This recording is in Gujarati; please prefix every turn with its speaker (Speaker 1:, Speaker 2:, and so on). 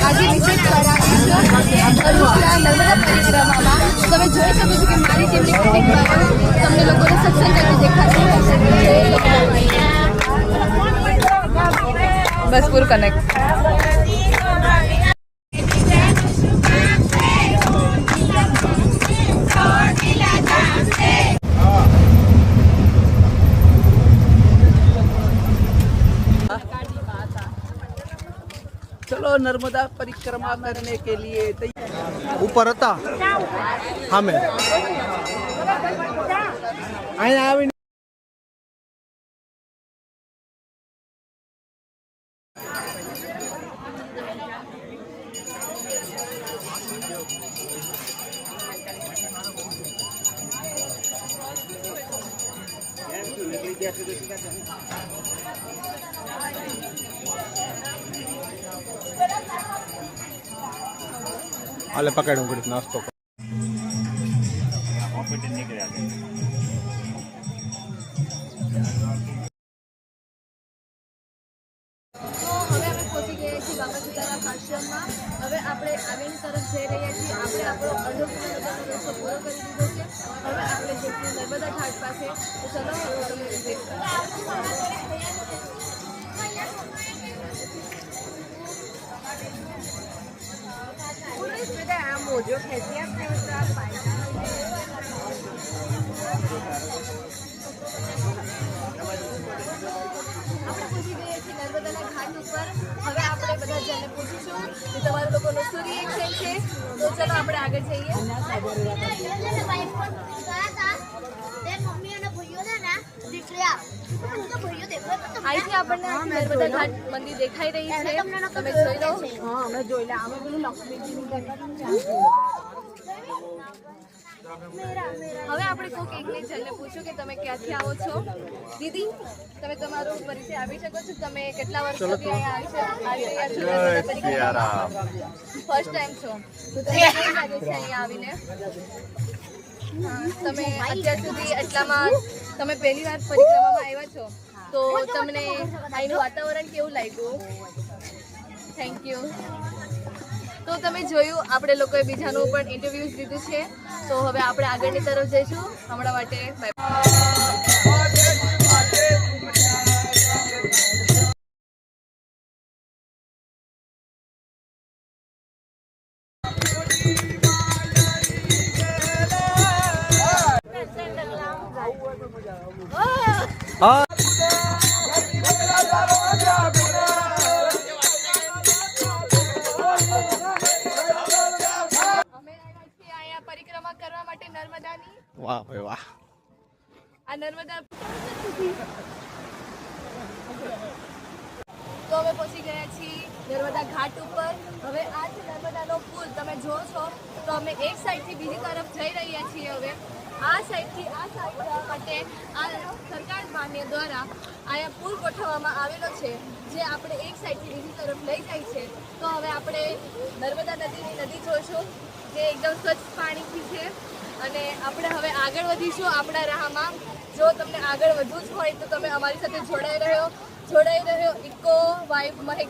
Speaker 1: આજે વિઝિટ કરાવી છે નર્મદા પરિક્રમામાં. તમે જોઈ શકો છો કે મારી ટીમની પરિક્રમા તમને લોકોને સત્સંગ કરતી દેખાતી હશે. બસ પૂરું કનેક્ટ.
Speaker 2: चलो नर्मदा परिक्रमा करने के लिए
Speaker 3: ऊपर था हाँ मैं हाले पकड़ू घड़ी नाश्तो
Speaker 1: આશ્રમમાં હવે આપણે આગળની તરફ જઈ રહ્યા છીએ. આપણે આપણો અડધો કિલોમીટરનો રસ્તો પૂરો કરી દીધો છે. હવે આપણે જઈશું નર્મદા ઘાટ પાસે. તો ચલો તમે વિઝિટ કરો. મોજો ખેંચી આપણે પહોંચી ગયા છીએ નર્મદાના ઘાટ ઉપર. હવે આપણે બધા જણને પૂછીશું કે તમારા લોકોનું શું રિએક્શન છે. તો ચલો આપણે આગળ જઈએ. અહીંથી આપણને નર્મદા ઘાટ મંદિર દેખાઈ રહી છે. તમે જોઈ લો. હવે આપણે કોઈક એકને જણને પૂછ્યું કે તમે ક્યાંથી આવો છો. દીદી, તમે તમારો પરિચય આપી શકો છો. તમે કેટલા વર્ષથી અહીંયા આવી રહ્યા છો? ફર્સ્ટ ટાઈમ છો તો તમને કેવું લાગે છે અહીંયા આવીને? તમે અત્યાર સુધી એટલામાં તમે પહેલી વાર પરિક્રમામાં આવ્યા છો તો તમને અહીંનું વાતાવરણ કેવું લાગ્યું? Thank you. તો તમે જોયું આપણે લોકોએ બીજાનું પણ ઇન્ટરવ્યૂઝ લીધું છે. તો હવે આપણે આગળની તરફ જઈશું. હમણાં માટે
Speaker 3: हाँ
Speaker 1: પરિક્રમા કરવા માટે નર્મદાની.
Speaker 3: वाह भाई वाह.
Speaker 1: આ નર્મદા તો અમે પહોંચી ગયા છીએ નર્મદા ઘાટ ઉપર. હવે આ છે નર્મદાનો પુલ. તમે જો છો તો અમે એક સાઈડથી બીજી તરફ જઈ રહ્યા છીએ. હવે આ સાઈડથી આ સાઈડ જવા માટે આ સરકાર માન્ય દ્વારા અહીંયા પુલ ગોઠવવામાં આવેલો છે જે આપણે એક સાઈડથી બીજી તરફ લઈ જાય છે. તો હવે આપણે નર્મદા નદીની નદી જોઈશું જે એકદમ સ્વચ્છ પાણીથી છે. અને આપણે હવે આગળ વધીશું આપણા રાહમાં. જો તમને આગળ વધવું જ હોય તો તમે અમારી સાથે જોડાઈ રહ્યો ઇકો વાઇબ મહેક.